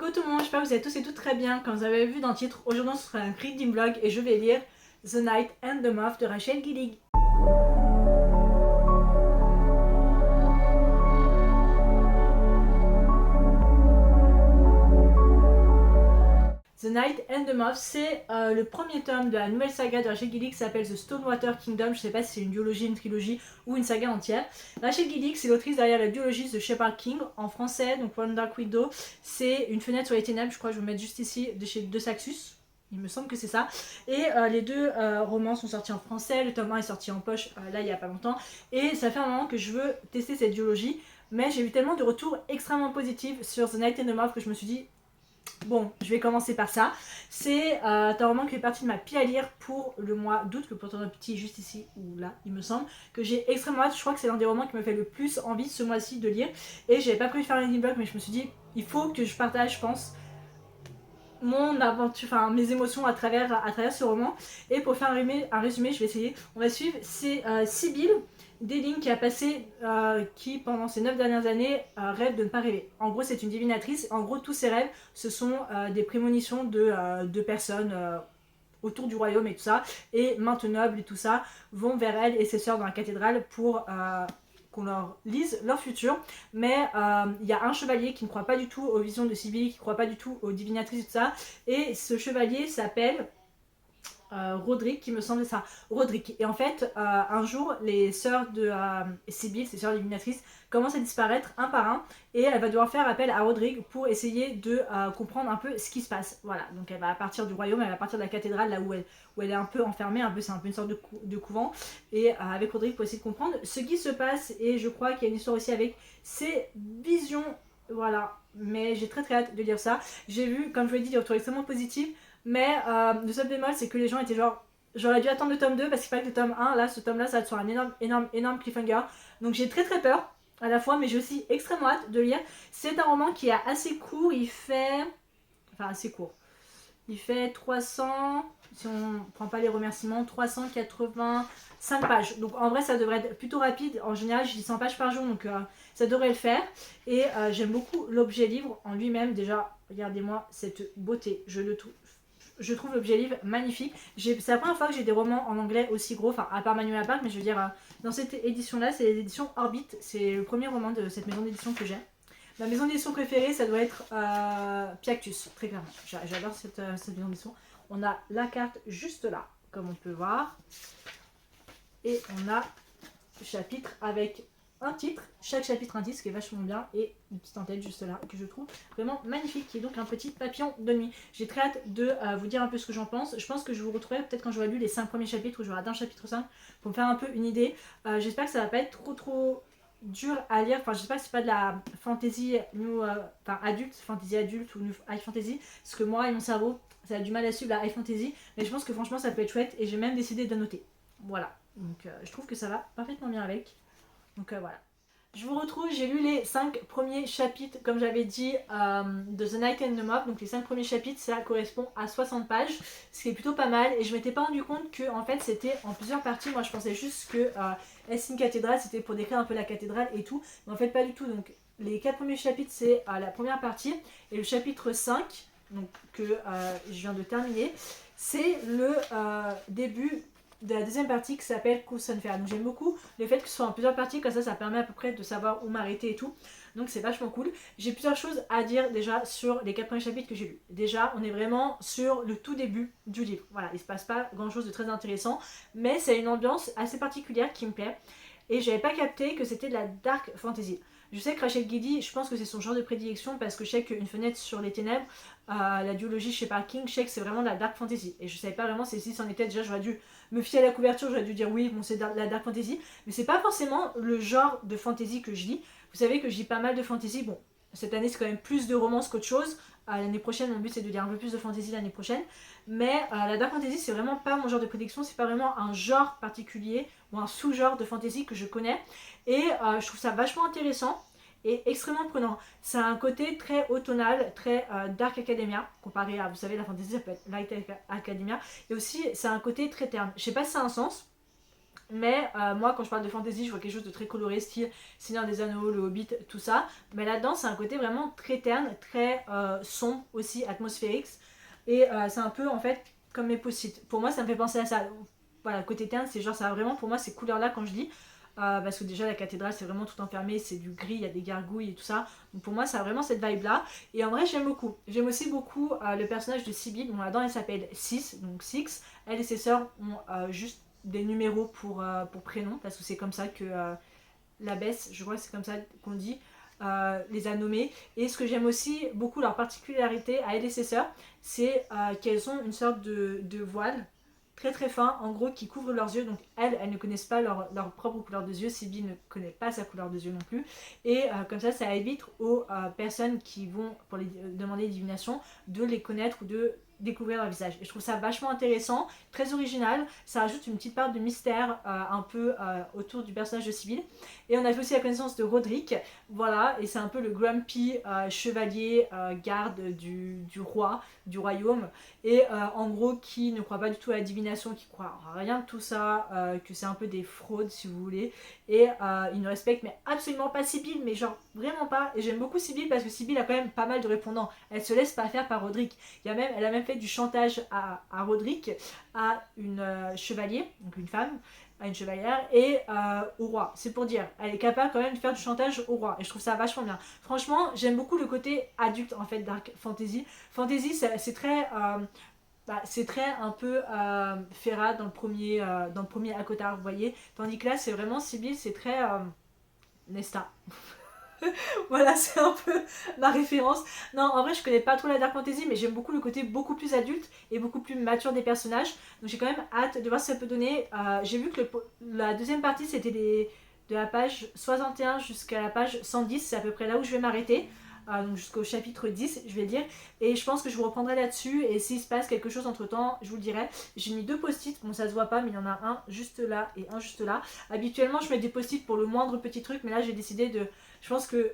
Coucou tout le monde, j'espère que vous allez tous et toutes très bien. Comme vous avez vu dans le titre, aujourd'hui ce sera un reading vlog et je vais lire The Night and the Moth de Rachel Gillig. The Night and the Moth, c'est le premier tome de la nouvelle saga de Rachel Gillig qui s'appelle The Stonewater Kingdom. Je sais pas si c'est une duologie, une trilogie ou une saga entière. Rachel Gillig, c'est l'autrice derrière la duologie The Shepherd King en français, donc One Dark Widow. C'est Une fenêtre sur les ténèbres, je crois que je vais vous mettre juste ici, de chez De Saxus. Il me semble que c'est ça. Et les deux romans sont sortis en français. Le tome 1 est sorti en poche là il y a pas longtemps. Et ça fait un moment que je veux tester cette duologie. Mais j'ai eu tellement de retours extrêmement positifs sur The Night and the Moth que je me suis dit, bon, je vais commencer par ça. C'est un roman qui fait partie de ma pile à lire pour le mois d'août, que pourtant un petit juste ici ou là, il me semble, que j'ai extrêmement hâte. Je crois que c'est l'un des romans qui me fait le plus envie ce mois-ci de lire. Et j'avais pas prévu de faire un reading blog, mais je me suis dit, il faut que je partage, je pense, mon aventure, enfin mes émotions à travers ce roman. Et pour faire un résumé, je vais essayer. On va suivre, c'est Sibylle Deling qui a passé, qui pendant ces 9 dernières années rêve de ne pas rêver. En gros, c'est une divinatrice. En gros, tous ses rêves, ce sont des prémonitions de personnes autour du royaume et tout ça. Et maintes nobles et tout ça vont vers elle et ses sœurs dans la cathédrale pour qu'on leur lise leur futur. Mais il y a un chevalier qui ne croit pas du tout aux visions de Sibylle, qui ne croit pas du tout aux divinatrices et tout ça. Et ce chevalier s'appelle Roderick, qui me semble ça, Roderick. Et en fait, un jour, les sœurs de Sibylle, ses sœurs divinatrices, commencent à disparaître un par un, et elle va devoir faire appel à Roderick pour essayer de comprendre un peu ce qui se passe. Voilà, donc elle va partir du royaume, elle va partir de la cathédrale, là où elle est un peu enfermée, c'est un peu une sorte de couvent, et avec Roderick pour essayer de comprendre ce qui se passe. Et je crois qu'il y a une histoire aussi avec ses visions, voilà. Mais j'ai très hâte de lire ça. J'ai vu, comme je vous l'ai dit, des retours extrêmement positifs. Mais le seul bémol, c'est que les gens étaient genre, j'aurais dû attendre le tome 2 parce qu'il fallait que le tome 1, là, ce tome là, ça va être sur un énorme cliffhanger. Donc j'ai très peur à la fois, mais j'ai aussi extrêmement hâte de lire. C'est un roman qui est assez court, il fait, enfin assez court, il fait 300, si on prend pas les remerciements, 385 pages. Donc en vrai ça devrait être plutôt rapide. En général je lis 100 pages par jour, donc ça devrait le faire. Et j'aime beaucoup l'objet livre en lui-même. Déjà, regardez-moi cette beauté, je trouve l'objet livre magnifique. C'est la première fois que j'ai des romans en anglais aussi gros, enfin à part Manuel Park, mais je veux dire, dans cette édition là, c'est les éditions Orbit. C'est le premier roman de cette maison d'édition que j'ai. Ma maison d'édition préférée, ça doit être Piactus, très clairement. J'adore cette maison d'édition. On a la carte juste là, comme on peut voir. Et on a le chapitre avec un titre, chaque chapitre un titre, ce qui est vachement bien, et une petite en-tête juste là, que je trouve vraiment magnifique, qui est donc un petit papillon de nuit. J'ai très hâte de vous dire un peu ce que j'en pense. Je pense que je vous retrouverai peut-être quand j'aurai lu les 5 premiers chapitres, ou j'aurai atteint le chapitre 5, pour me faire un peu une idée. J'espère que ça va pas être trop dur à lire. Enfin, j'espère que c'est pas de la fantasy adulte, fantasy adulte ou high fantasy, parce que moi et mon cerveau, ça a du mal à suivre la high fantasy, mais je pense que franchement ça peut être chouette, et j'ai même décidé de noter. Voilà, donc je trouve que ça va parfaitement bien avec. Donc voilà. Je vous retrouve, j'ai lu les 5 premiers chapitres, comme j'avais dit, de The Night and the Moth. Donc les 5 premiers chapitres, ça correspond à 60 pages, ce qui est plutôt pas mal. Et je m'étais pas rendu compte que en fait c'était en plusieurs parties. Moi je pensais juste que Est-ce une cathédrale, c'était pour décrire un peu la cathédrale et tout. Mais en fait pas du tout. Donc les 4 premiers chapitres, c'est la première partie. Et le chapitre 5, donc, que je viens de terminer, c'est le début de la deuxième partie qui s'appelle Kusenfer. Donc j'aime beaucoup le fait que ce soit en plusieurs parties, comme ça permet à peu près de savoir où m'arrêter et tout. Donc c'est vachement cool. J'ai plusieurs choses à dire déjà sur les 4 premiers chapitres que j'ai lus. Déjà, on est vraiment sur le tout début du livre. Voilà, il se passe pas grand chose de très intéressant, mais c'est une ambiance assez particulière qui me plaît. Et j'avais pas capté que c'était de la dark fantasy. Je sais que Rachel Gillig, je pense que c'est son genre de prédilection, parce que je sais qu'Une fenêtre sur les ténèbres, la duologie chez Parking, je sais que c'est vraiment de la dark fantasy. Et je savais pas vraiment si c'en était. Déjà, j'aurais dû me fier à la couverture, j'aurais dû dire oui, bon, c'est de la dark fantasy. Mais c'est pas forcément le genre de fantasy que je lis. Vous savez que je lis pas mal de fantasy. Bon, cette année, c'est quand même plus de romance qu'autre chose. L'année prochaine, mon but c'est de lire un peu plus de fantasy l'année prochaine. Mais la dark fantasy, c'est vraiment pas mon genre de prédilection. C'est pas vraiment un genre particulier ou un sous-genre de fantasy que je connais. Et je trouve ça vachement intéressant et extrêmement prenant. C'est un côté très automnal, très dark academia, comparé à, vous savez, la fantasy, ça peut être light academia. Et aussi, c'est un côté très terne. Je sais pas si ça a un sens. Mais moi quand je parle de fantasy, je vois quelque chose de très coloré, style Seigneur des Anneaux, le Hobbit, tout ça. Mais là-dedans c'est un côté vraiment très terne, très sombre aussi, atmosphérique. Et c'est un peu en fait comme mes post-it. Pour moi ça me fait penser à ça. Voilà, côté terne, c'est genre ça vraiment pour moi ces couleurs-là quand je lis. Parce que déjà la cathédrale c'est vraiment tout enfermé, c'est du gris, il y a des gargouilles et tout ça. Donc pour moi ça a vraiment cette vibe là. Et en vrai j'aime beaucoup. J'aime aussi beaucoup le personnage de Sibyl. Bon là-dedans elle s'appelle Six, donc Six. Elle et ses sœurs ont juste des numéros pour prénom, parce que c'est comme ça que l'abbesse, je crois que c'est comme ça qu'on dit, les a nommées. Et ce que j'aime aussi beaucoup, leur particularité à elle et ses sœurs, c'est qu'elles ont une sorte de voile très très fin, en gros, qui couvre leurs yeux. Donc elles ne connaissent pas leur propre couleur de yeux. Sibyl ne connaît pas sa couleur de yeux non plus. Et comme ça évite aux personnes qui vont pour les demander divination de les connaître ou de découvrir leur visage. Et je trouve ça vachement intéressant, très original. Ça rajoute une petite part de mystère un peu autour du personnage de Sibyl. Et on a fait aussi la connaissance de Roderick, voilà, et c'est un peu le grumpy chevalier garde du roi, du royaume, et en gros qui ne croit pas du tout à la divination, qui croit à rien de tout ça, que c'est un peu des fraudes si vous voulez, et il ne respecte mais absolument pas Sibyl, mais genre vraiment pas. Et j'aime beaucoup Sibyl parce que Sibyl a quand même pas mal de répondants, elle se laisse pas faire par Roderick. Elle a même fait du chantage à Roderick, à une chevalier, donc une femme, à une chevalière, et au roi. C'est pour dire, elle est capable quand même de faire du chantage au roi. Et je trouve ça vachement bien. Franchement, j'aime beaucoup le côté adulte en fait Dark Fantasy. Fantasy, c'est très... c'est très un peu Ferrat dans le premier Akotar, vous voyez. Tandis que là, c'est vraiment Sibyl, c'est très Nesta. Voilà, c'est un peu ma référence. Non, en vrai, je connais pas trop la Dark Fantasy, mais j'aime beaucoup le côté beaucoup plus adulte et beaucoup plus mature des personnages. Donc j'ai quand même hâte de voir ce que ça peut donner. J'ai vu que la deuxième partie, c'était de la page 61 jusqu'à la page 110. C'est à peu près là où je vais m'arrêter. Donc jusqu'au chapitre 10, je vais dire. Et je pense que je vous reprendrai là-dessus. Et s'il se passe quelque chose entre temps, je vous le dirai. J'ai mis 2 post-it. Bon, ça se voit pas, mais il y en a un juste là et un juste là. Habituellement, je mets des post-it pour le moindre petit truc, mais là, j'ai décidé de. Je pense que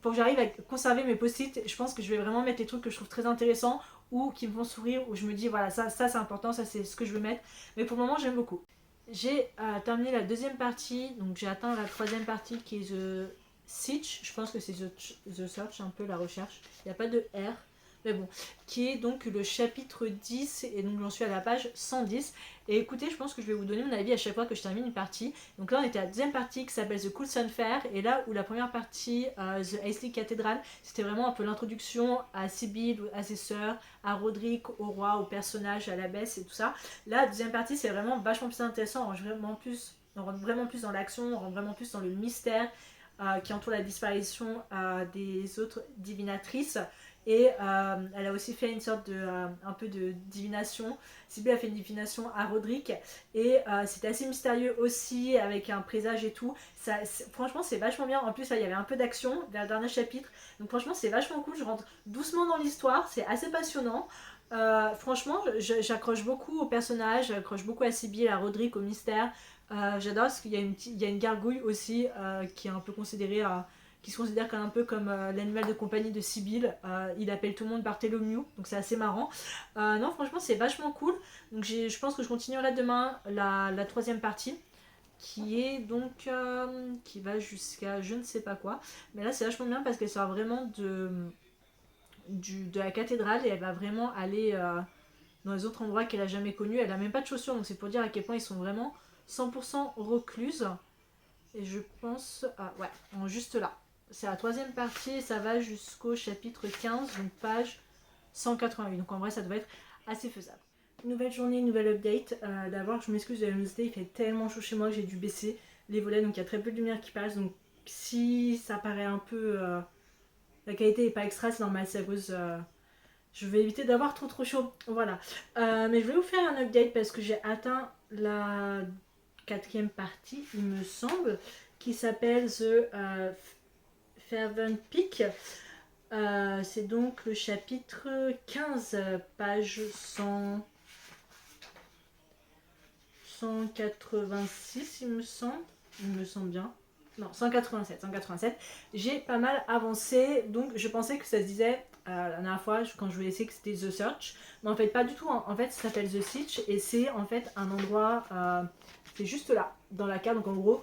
pour que j'arrive à conserver mes post-it, je pense que je vais vraiment mettre les trucs que je trouve très intéressants ou qui me font sourire, où je me dis voilà, ça c'est important, ça c'est ce que je veux mettre. Mais pour le moment, j'aime beaucoup. J'ai terminé la deuxième partie, donc j'ai atteint la troisième partie qui est The Search. Je pense que c'est The Search, un peu la recherche. Il n'y a pas de R. Mais bon, qui est donc le chapitre 10, et donc j'en suis à la page 110. Et écoutez, je pense que je vais vous donner mon avis à chaque fois que je termine une partie. Donc là, on était à la deuxième partie qui s'appelle The Cool Sun Fair, et là où la première partie, The Aisley Cathedral, c'était vraiment un peu l'introduction à Sibyl, à ses sœurs, à Roderick, au roi, au personnage, à l'abbesse et tout ça. Là, la deuxième partie, c'est vraiment vachement plus intéressant, on rentre vraiment plus dans l'action, on rentre vraiment plus dans le mystère qui entoure la disparition des autres divinatrices. Et elle a aussi fait une sorte de un peu de divination. Sibyl a fait une divination à Roderick, et c'était assez mystérieux aussi, avec un présage et tout. Franchement, c'est vachement bien. En plus, là, il y avait un peu d'action vers le dernier chapitre, donc franchement, c'est vachement cool. Je rentre doucement dans l'histoire, c'est assez passionnant. Franchement, j'accroche beaucoup au personnage, j'accroche beaucoup à Sibyl, à Roderick, au mystère. J'adore parce qu'il y a une gargouille aussi qui est un peu considérée qui se considère un peu comme l'animal de compagnie de Sibyl. Il appelle tout le monde Bartholomew, donc c'est assez marrant. Non, franchement, c'est vachement cool. Donc je pense que je continuerai demain la troisième partie, qui est donc qui va jusqu'à je ne sais pas quoi. Mais là, c'est vachement bien parce qu'elle sort vraiment de la cathédrale, et elle va vraiment aller dans les autres endroits qu'elle a jamais connus. Elle a même pas de chaussures, donc c'est pour dire à quel point ils sont vraiment 100% recluses. Et je pense ouais, juste là. C'est la troisième partie et ça va jusqu'au chapitre 15, donc page 188. Donc en vrai, ça devrait être assez faisable. Nouvelle journée, nouvelle update. D'abord, je m'excuse de la luminosité, il fait tellement chaud chez moi que j'ai dû baisser les volets, donc il y a très peu de lumière qui passe. Donc si ça paraît un peu. La qualité n'est pas extra, c'est normal, c'est à cause. Je vais éviter d'avoir trop chaud. Voilà. Mais je vais vous faire un update parce que j'ai atteint la quatrième partie, il me semble, qui s'appelle The Fervent Peak. C'est donc le chapitre 15, page 186, il me semble bien. Non, 187. J'ai pas mal avancé, donc je pensais que ça se disait la dernière fois quand je vous laissais que c'était The Search, mais en fait pas du tout, en fait ça s'appelle The Sitch et c'est en fait un endroit, c'est juste là, dans la carte, donc en gros,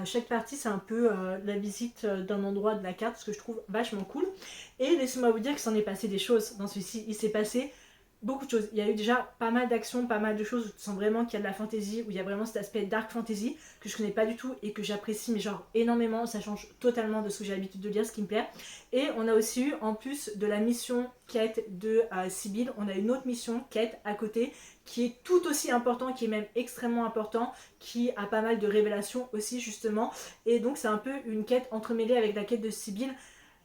chaque partie c'est un peu la visite d'un endroit de la carte, ce que je trouve vachement cool. Et laissez-moi vous dire qu'il s'en est passé des choses dans celui-ci, il s'est passé beaucoup de choses. Il y a eu déjà pas mal d'actions, pas mal de choses où tu sens vraiment qu'il y a de la fantasy, où il y a vraiment cet aspect dark fantasy que je connais pas du tout et que j'apprécie mais genre énormément. Ça change totalement de ce que j'ai l'habitude de lire, ce qui me plaît. Et on a aussi eu, en plus de la mission quête de Sibyl, on a une autre mission quête à côté qui est tout aussi important, qui est même extrêmement important, qui a pas mal de révélations aussi justement. Et donc c'est un peu une quête entremêlée avec la quête de Sibyl.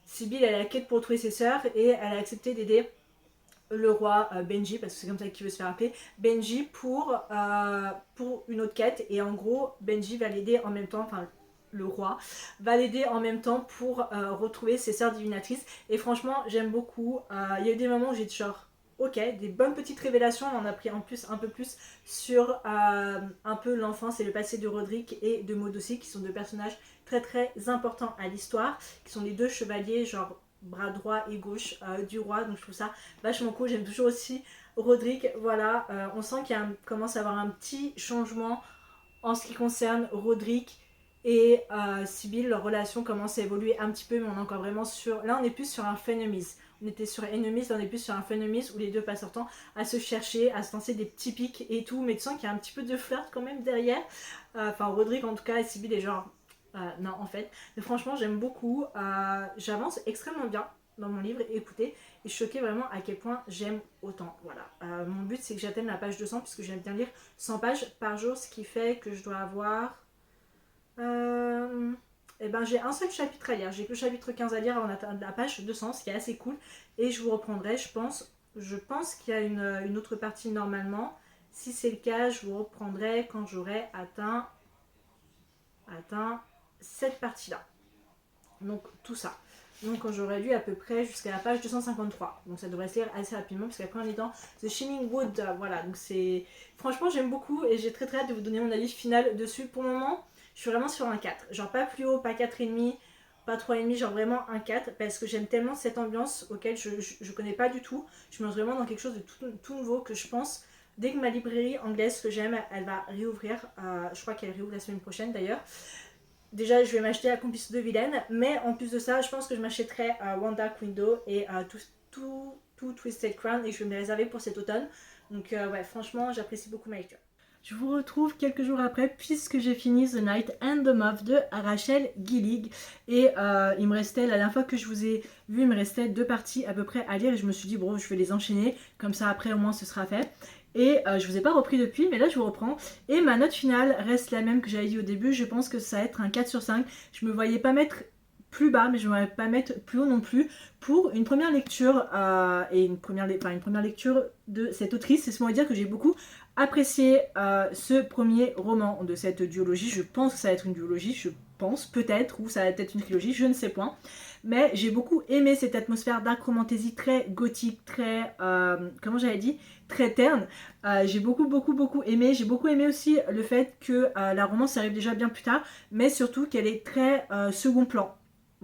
Sibyl elle a la quête pour trouver ses sœurs et elle a accepté d'aider le roi Benji, parce que c'est comme ça qu'il veut se faire appeler, Benji pour une autre quête. Et en gros, Benji va l'aider en même temps, enfin le roi va l'aider en même temps pour retrouver ses sœurs divinatrices. Et franchement, j'aime beaucoup. Il y a eu des moments où j'ai dit genre, ok, des bonnes petites révélations. On en a pris en plus un peu plus sur un peu l'enfance et le passé de Roderick et de Maud aussi, qui sont deux personnages très très importants à l'histoire, qui sont les deux chevaliers, genre bras droit et gauche du roi, donc je trouve ça vachement cool. J'aime toujours aussi Roderick, voilà, on sent qu'il commence à avoir un petit changement en ce qui concerne Roderick et Sibyl. Leur relation commence à évoluer un petit peu, mais on est encore vraiment sur, là on est plus sur un frenemies. On était sur enemies, là on est plus sur un frenemies où les deux passent leur temps à se chercher, à se lancer des petits pics et tout, mais tu sens qu'il y a un petit peu de flirt quand même derrière. Enfin Roderick en tout cas, et Sibyl est genre non en fait, mais franchement j'aime beaucoup, j'avance extrêmement bien dans mon livre, écoutez, et je suis choquée vraiment à quel point j'aime autant, voilà. Mon but c'est que j'atteigne la page 200 puisque j'aime bien lire 100 pages par jour, ce qui fait que je dois avoir et ben j'ai un seul chapitre à lire, j'ai que le chapitre 15 à lire avant d'atteindre la page 200, ce qui est assez cool, et je vous reprendrai, je pense qu'il y a une autre partie normalement. Si c'est le cas, je vous reprendrai quand j'aurai atteint cette partie-là. Donc tout ça. Donc quand j'aurai lu à peu près jusqu'à la page 253. Donc ça devrait se lire assez rapidement parce qu'après on est dans The Shining Wood. Voilà, donc c'est... Franchement j'aime beaucoup et j'ai très très hâte de vous donner mon avis final dessus. Pour le moment, je suis vraiment sur un 4. Genre pas plus haut, pas 4,5, pas 3,5, genre vraiment un 4. Parce que j'aime tellement cette ambiance auquel je connais pas du tout. Je me lance vraiment dans quelque chose de tout nouveau que je pense... Dès que ma librairie anglaise que j'aime, elle va réouvrir, je crois qu'elle réouvre la semaine prochaine d'ailleurs. Déjà, je vais m'acheter Accomplice de Vilaine, mais en plus de ça, je pense que je m'achèterai One Dark Window et tout Twisted Crown et je vais me les réserver pour cet automne. Donc ouais, franchement, j'apprécie beaucoup ma lecture. Je vous retrouve quelques jours après puisque j'ai fini The Night and the Moth de Rachel Gillig. Et il me restait, la dernière fois que je vous ai vu, il me restait 2 parties à peu près à lire et je me suis dit bon, je vais les enchaîner, comme ça après au moins ce sera fait. Et je vous ai pas repris depuis, mais là je vous reprends. Et ma note finale reste la même que j'avais dit au début. Je pense que ça va être un 4 sur 5. Je me voyais pas mettre plus bas, mais je ne me voyais pas mettre plus haut non plus. Pour une première lecture, et une première lecture de cette autrice, c'est ce qu'on va dire que j'ai beaucoup apprécié ce premier roman de cette duologie. Je pense que ça va être une duologie, je pense, peut-être, ou ça va être une trilogie, je ne sais point. Mais j'ai beaucoup aimé cette atmosphère dark romantasy très gothique, très, comment j'avais dit, très terne. J'ai beaucoup aimé. J'ai beaucoup aimé aussi le fait que la romance arrive déjà bien plus tard, mais surtout qu'elle est très second plan.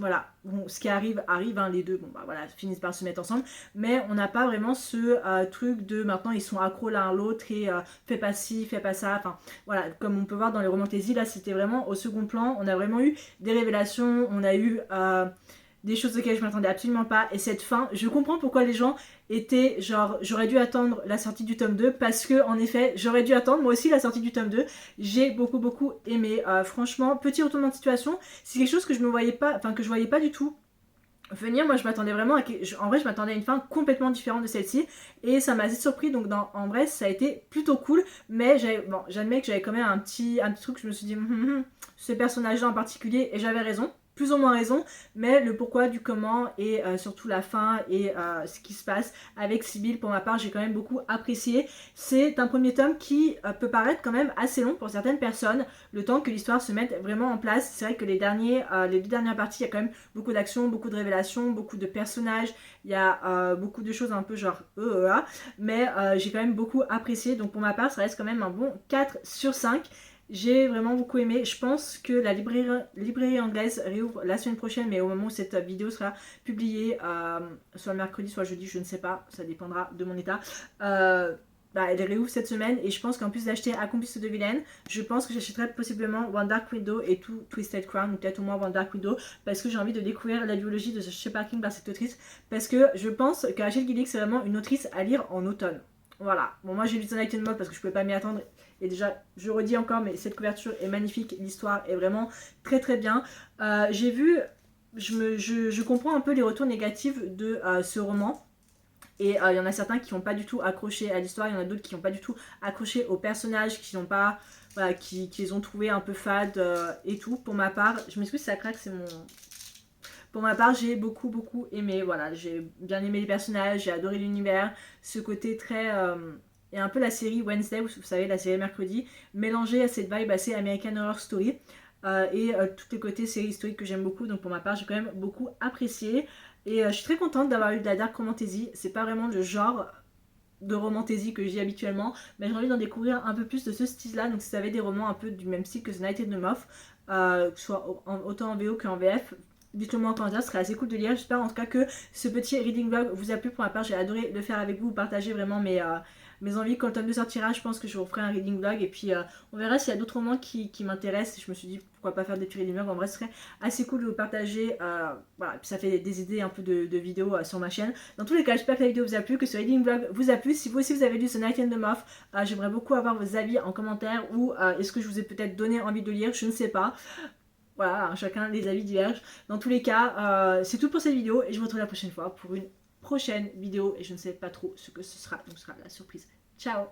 Voilà, bon, ce qui arrive, hein, les deux, bon bah voilà, finissent par se mettre ensemble, mais on n'a pas vraiment ce truc de maintenant ils sont accros l'un à l'autre et fais pas ci, fais pas ça, enfin voilà, comme on peut voir dans les romantaisies, là c'était vraiment au second plan, on a vraiment eu des révélations, on a eu des choses auxquelles je m'attendais absolument pas, et cette fin, je comprends pourquoi les gens étaient genre, j'aurais dû attendre la sortie du tome 2, parce que en effet, j'aurais dû attendre moi aussi la sortie du tome 2, j'ai beaucoup aimé, franchement, petit retournement de situation, c'est quelque chose que je me voyais pas, enfin que je voyais pas du tout venir. Moi je m'attendais vraiment à, en vrai je m'attendais à une fin complètement différente de celle-ci et ça m'a assez surpris, donc en vrai ça a été plutôt cool, mais bon, j'admets que j'avais quand même un petit truc, je me suis dit ce personnage là en particulier, et j'avais raison, plus ou moins raison, mais le pourquoi du comment et surtout la fin et ce qui se passe avec Sibyl, pour ma part j'ai quand même beaucoup apprécié. C'est un premier tome qui peut paraître quand même assez long pour certaines personnes, le temps que l'histoire se mette vraiment en place. C'est vrai que les 2 dernières parties, il y a quand même beaucoup d'action, beaucoup de révélations, beaucoup de personnages, il y a beaucoup de choses un peu genre mais j'ai quand même beaucoup apprécié, donc pour ma part ça reste quand même un bon 4 sur 5. J'ai vraiment beaucoup aimé. Je pense que la librairie anglaise réouvre la semaine prochaine, mais au moment où cette vidéo sera publiée, soit mercredi, soit jeudi, je ne sais pas, ça dépendra de mon état. Elle réouvre cette semaine et je pense qu'en plus d'acheter Accomplice de Vilaine, je pense que j'achèterai possiblement One Dark Window et tout Twisted Crown, ou peut-être au moins One Dark Window, parce que j'ai envie de découvrir la biologie de Shepard King par cette autrice, parce que je pense que Rachel Gillick c'est vraiment une autrice à lire en automne. Voilà, bon moi j'ai lu The Night and Mob parce que je pouvais pas m'y attendre. Et déjà, je redis encore, mais cette couverture est magnifique, l'histoire est vraiment très très bien. J'ai vu, je comprends un peu les retours négatifs de ce roman. Et il y en a certains qui n'ont pas du tout accroché à l'histoire, il y en a d'autres qui n'ont pas du tout accroché aux personnages, qui n'ont pas, voilà, qui les ont trouvés un peu fades et tout. Pour ma part, je m'excuse, ça craque, c'est mon... Pour ma part, j'ai beaucoup aimé, voilà, j'ai bien aimé les personnages, j'ai adoré l'univers, ce côté très... et un peu la série Wednesday, vous savez, la série mercredi, mélangée à cette vibe assez American Horror Story. Tous les côtés série historique que j'aime beaucoup, donc pour ma part j'ai quand même beaucoup apprécié et je suis très contente d'avoir eu de la dark romantasy. C'est pas vraiment le genre de romantasy que j'ai habituellement, mais j'ai envie d'en découvrir un peu plus de ce style là, donc si vous avez des romans un peu du même style que The Night and the Moth, que ce soit autant en VO qu'en VF, dites-le moi en commentaire, ce serait assez cool de lire. J'espère en tout cas que ce petit reading vlog vous a plu. Pour ma part j'ai adoré le faire avec vous, partager vraiment mes envies. Quand le tome 2 sortira, je pense que je vous ferai un reading vlog et puis on verra s'il y a d'autres romans qui m'intéressent. Je me suis dit pourquoi pas faire des petits reading vlogs, en vrai ce serait assez cool de vous partager, voilà, et puis ça fait des idées un peu de vidéos sur ma chaîne. Dans tous les cas, j'espère que la vidéo vous a plu, que ce reading vlog vous a plu. Si vous aussi vous avez lu The Night and the Moth, j'aimerais beaucoup avoir vos avis en commentaire, ou est-ce que je vous ai peut-être donné envie de lire, je ne sais pas. Voilà, chacun les avis divergent. Dans tous les cas, c'est tout pour cette vidéo et je vous retrouve la prochaine fois pour une prochaine vidéo et je ne sais pas trop ce que ce sera, donc ce sera la surprise. Ciao!